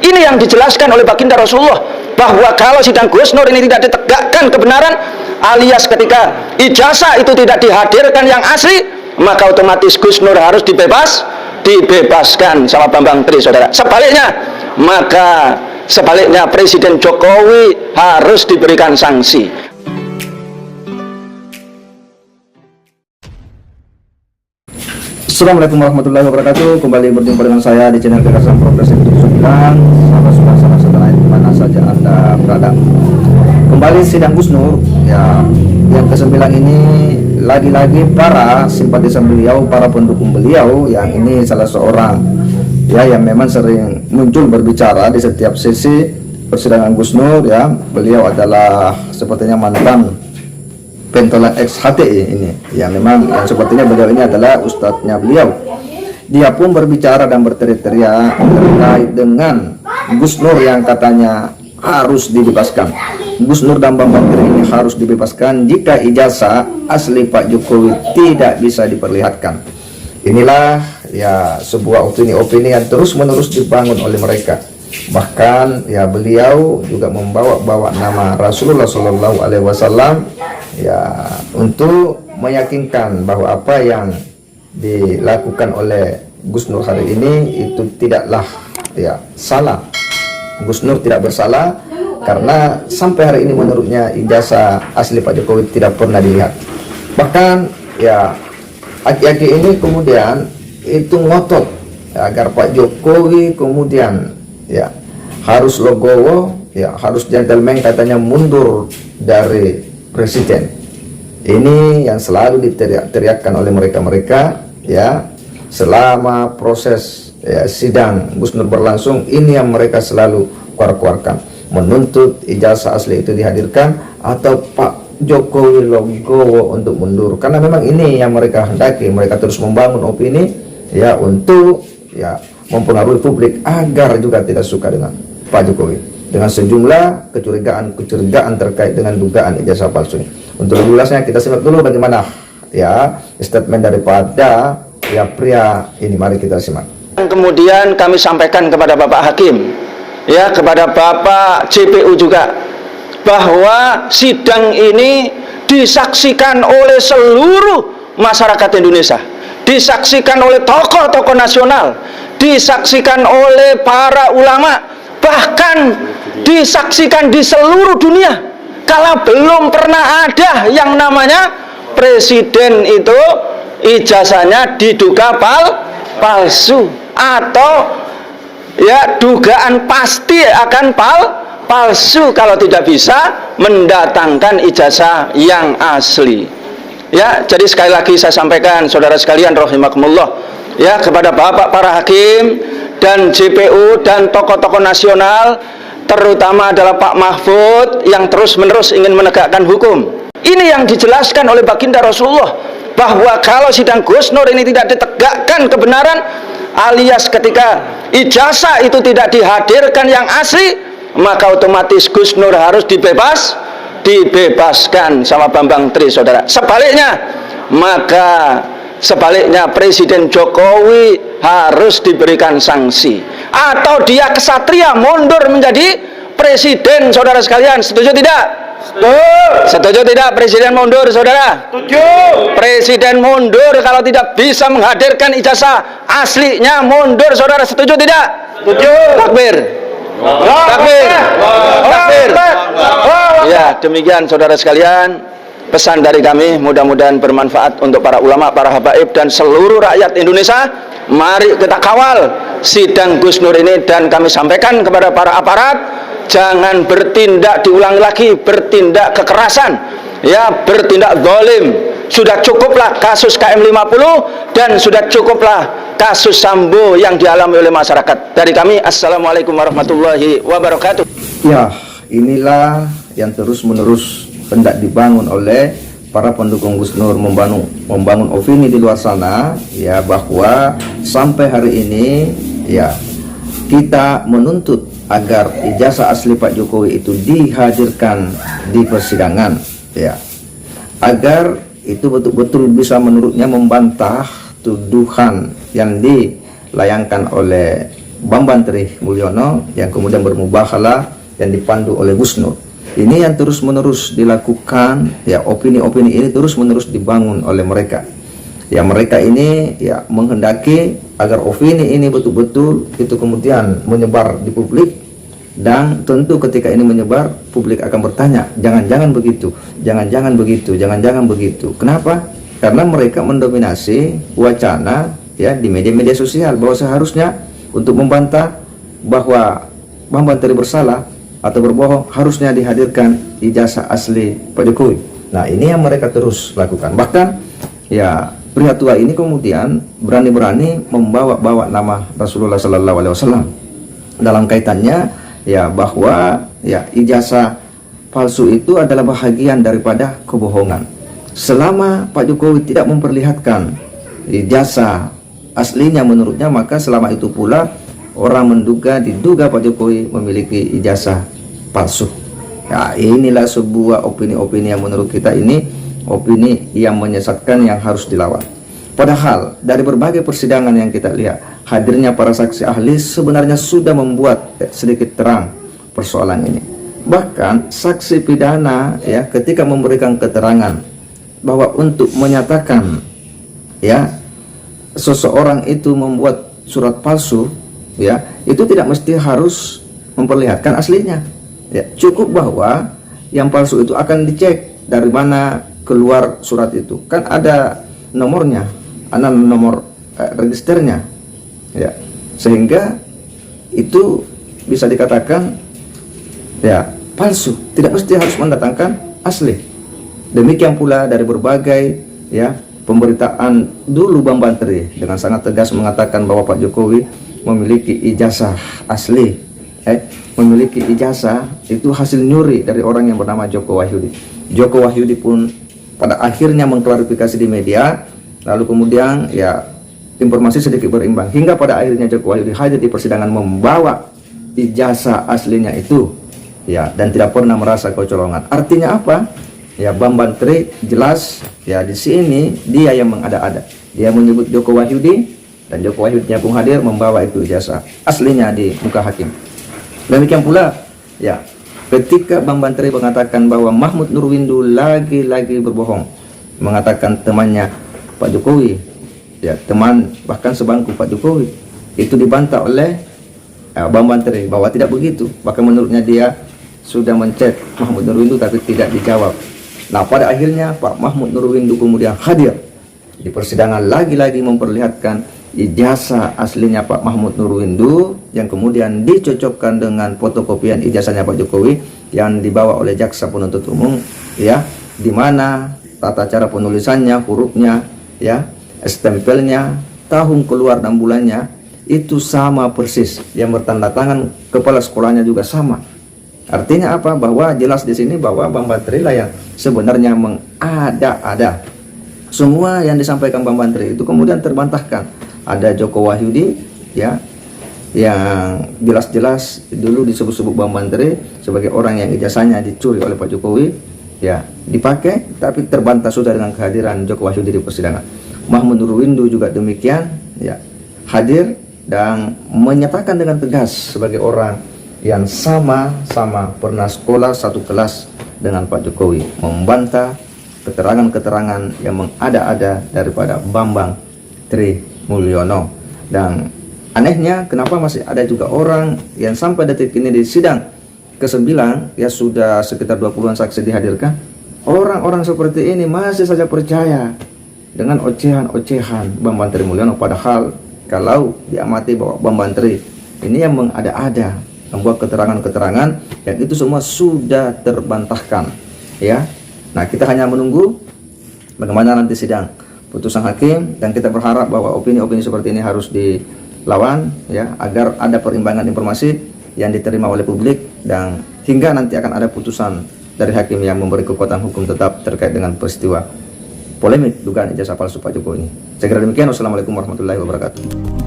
Ini yang dijelaskan oleh baginda Rasulullah, bahwa kalau sidang Gus Nur ini tidak ditegakkan kebenaran, alias ketika ijazah itu tidak dihadirkan yang asli, maka otomatis Gus Nur harus dibebaskan sama Bambang Tri, saudara. Sebaliknya Presiden Jokowi harus diberikan sanksi. Assalamualaikum warahmatullahi wabarakatuh. Kembali berjumpa dengan saya di channel Gagasan Progresif Sudan. Sahabat setanah di mana saja Anda berada. Kembali sidang Gus Nur ya, yang ke-9 ini lagi-lagi para simpatisan beliau, para pendukung beliau, yang ini salah seorang ya yang memang sering muncul berbicara di setiap sesi persidangan Gus Nur ya. Beliau adalah sepertinya mantan pentolan ex HTI ini ya, memang yang sepertinya beliau ini adalah ustadznya beliau. Dia pun berbicara dan berteriak-teriak terkait dengan Gus Nur yang katanya harus dibebaskan. Gus Nur dan Bambang Tri ini harus dibebaskan jika ijazah asli Pak Jokowi tidak bisa diperlihatkan. Inilah ya sebuah opini-opini yang terus-menerus dibangun oleh mereka. Bahkan ya beliau juga membawa nama Rasulullah Shallallahu Alaihi Wasallam ya untuk meyakinkan bahwa apa yang dilakukan oleh Gus Nur hari ini itu tidaklah ya salah. Gus Nur tidak bersalah karena sampai hari ini menurutnya ijazah asli Pak Jokowi tidak pernah dilihat. Bahkan ya aki-aki ini kemudian itu ngotot ya, agar Pak Jokowi kemudian ya harus legowo ya, harus gentleman, katanya mundur dari presiden. Ini yang selalu diteriak-teriakkan oleh mereka-mereka ya selama proses ya, sidang Gus Nur berlangsung. Ini yang mereka selalu keluarkan, menuntut ijazah asli itu dihadirkan atau Pak Jokowi legowo untuk mundur, karena memang ini yang mereka hendaki. Mereka terus membangun opini ya untuk ya mempengaruhi publik agar juga tidak suka dengan Pak Jokowi dengan sejumlah kecurigaan terkait dengan dugaan ijazah palsu ini. Untuk lebih jelasnya kita simak dulu bagaimana ya statement daripada ya pria ini. Mari kita simak. Kemudian kami sampaikan kepada Bapak Hakim ya, kepada Bapak JPU juga, bahwa sidang ini disaksikan oleh seluruh masyarakat Indonesia, disaksikan oleh tokoh-tokoh nasional, disaksikan oleh para ulama, bahkan disaksikan di seluruh dunia. Kalau belum pernah ada yang namanya presiden itu ijazahnya diduga palsu, atau ya dugaan pasti akan palsu kalau tidak bisa mendatangkan ijazah yang asli. Ya, jadi sekali lagi saya sampaikan saudara sekalian rahimakumullah ya, kepada Bapak para hakim dan JPU dan tokoh-tokoh nasional, terutama adalah Pak Mahfud yang terus-menerus ingin menegakkan hukum. Ini yang dijelaskan oleh baginda Rasulullah, bahwa kalau sidang Gus Nur ini tidak ditegakkan kebenaran, alias ketika ijazah itu tidak dihadirkan yang asli, maka otomatis Gus Nur harus dibebaskan sama Bambang Tri, saudara. Sebaliknya Presiden Jokowi harus diberikan sanksi, atau dia kesatria mundur menjadi presiden, saudara sekalian. Setuju tidak? Setuju tidak presiden mundur, saudara? Setuju. Presiden mundur kalau tidak bisa menghadirkan ijazah aslinya, mundur, saudara. Setuju tidak? Setuju. Takbir. Takbir. Takbir. Ya, demikian saudara sekalian pesan dari kami, mudah-mudahan bermanfaat untuk para ulama, para habaib dan seluruh rakyat Indonesia. Mari kita kawal sidang Gus Nur ini, dan kami sampaikan kepada para aparat, jangan bertindak diulangi lagi, bertindak kekerasan ya, bertindak zalim. Sudah cukuplah kasus KM50 dan sudah cukuplah kasus Sambo yang dialami oleh masyarakat. Dari kami, assalamualaikum warahmatullahi wabarakatuh. Ya, inilah yang terus-menerus hendak dibangun oleh para pendukung Gus Nur, membangun opini di luar sana ya, bahwa sampai hari ini ya kita menuntut agar ijazah asli Pak Jokowi itu dihadirkan di persidangan ya, agar itu betul-betul bisa menurutnya membantah tuduhan yang dilayangkan oleh Bambang Tri Mulyono yang kemudian bermubahalah yang dipandu oleh Gus Nur. Ini yang terus-menerus dilakukan, ya, opini-opini ini terus-menerus dibangun oleh mereka. Ya, mereka ini ya menghendaki agar opini ini betul-betul itu kemudian menyebar di publik, dan tentu ketika ini menyebar, publik akan bertanya, jangan-jangan begitu, jangan-jangan begitu, jangan-jangan begitu. Kenapa? Karena mereka mendominasi wacana, ya, di media-media sosial, bahwa seharusnya untuk membantah bahwa Bambang Tri bersalah atau berbohong harusnya dihadirkan ijazah asli Pak Jokowi. Nah, ini yang mereka terus lakukan. Bahkan ya pria tua ini kemudian berani-berani membawa-bawa nama Rasulullah Sallallahu Alaihi Wasallam dalam kaitannya, ya, bahwa ya ijazah palsu itu adalah bahagian daripada kebohongan. Selama Pak Jokowi tidak memperlihatkan ijazah aslinya menurutnya, maka selama itu pula orang diduga Pak Jokowi memiliki ijazah palsu. Ya, inilah sebuah opini-opini yang menurut kita ini opini yang menyesatkan, yang harus dilawan. Padahal dari berbagai persidangan yang kita lihat, hadirnya para saksi ahli sebenarnya sudah membuat sedikit terang persoalan ini. Bahkan saksi pidana, ya, ketika memberikan keterangan bahwa untuk menyatakan, ya, seseorang itu membuat surat palsu, ya, itu tidak mesti harus memperlihatkan aslinya. Ya, cukup bahwa yang palsu itu akan dicek dari mana keluar surat itu. Kan ada nomornya, ada nomor registernya, ya, sehingga itu bisa dikatakan ya palsu, tidak mesti harus mendatangkan asli. Demikian pula dari berbagai, ya, pemberitaan dulu Bambang Tri dengan sangat tegas mengatakan bahwa Pak Jokowi memiliki ijazah asli, memiliki ijazah itu hasil nyuri dari orang yang bernama Joko Wahyudi. Joko Wahyudi pun pada akhirnya mengklarifikasi di media. Lalu kemudian ya informasi sedikit berimbang hingga pada akhirnya Joko Wahyudi hadir di persidangan membawa ijazah aslinya itu, ya, dan tidak pernah merasa kecolongan. Artinya apa? Ya, Bambang Tri jelas, ya, di sini dia yang mengada-ada. Dia menyebut Joko Wahyudi dan Joko Wahyudinya pun hadir membawa itu ijazah aslinya di muka hakim. Demikian pula, ya, ketika Bambang Tri mengatakan bahwa Mahmud Nurwindu lagi-lagi berbohong, mengatakan temannya Pak Jokowi, ya, teman bahkan sebangku Pak Jokowi, itu dibantah oleh Bambang Tri bahwa tidak begitu. Bahkan menurutnya dia sudah mencet Mahmud Nurwindu tapi tidak dijawab. Nah, pada akhirnya Pak Mahmud Nurwindu kemudian hadir di persidangan, lagi-lagi memperlihatkan ijazah aslinya Pak Mahmud Nurwindu yang kemudian dicocokkan dengan fotokopian ijazahnya Pak Jokowi yang dibawa oleh jaksa penuntut umum, ya, di mana tata cara penulisannya, hurufnya, ya, stempelnya, tahun keluar dan bulannya itu sama persis, yang bertanda tangan kepala sekolahnya juga sama. Artinya apa? Bahwa jelas di sini bahwa Bambang Tri lah yang sebenarnya mengada-ada. Semua yang disampaikan Bambang Tri itu kemudian terbantahkan. Ada Joko Wahyudi, ya, yang jelas-jelas dulu disebut-sebut Bambang Tri sebagai orang yang ijazahnya dicuri oleh Pak Jokowi, ya, dipakai, tapi terbantah sudah dengan kehadiran Joko Wahyudi di persidangan. Mahmud Nurwindu juga demikian, ya, hadir dan menyatakan dengan tegas sebagai orang yang sama-sama pernah sekolah satu kelas dengan Pak Jokowi, membantah keterangan-keterangan yang mengada-ada daripada Bambang Tri Mulyono. Dan anehnya kenapa masih ada juga orang yang sampai detik ini di sidang ke-9, ya, sudah sekitar 20-an saksi dihadirkan, orang-orang seperti ini masih saja percaya dengan ocehan-ocehan Bambang Tri Mulyono. Padahal kalau diamati bahwa Bambang Tri ini yang mengada-ada, membuat keterangan-keterangan yang itu semua sudah terbantahkan, ya. Nah, kita hanya menunggu bagaimana nanti sidang putusan hakim, dan kita berharap bahwa opini-opini seperti ini harus dilawan, ya, agar ada perimbangan informasi yang diterima oleh publik, dan hingga nanti akan ada putusan dari hakim yang memberi kekuatan hukum tetap terkait dengan peristiwa polemik dugaan ijazah palsu Pak Jokowi ini. Saya kira demikian. Wassalamualaikum warahmatullahi wabarakatuh.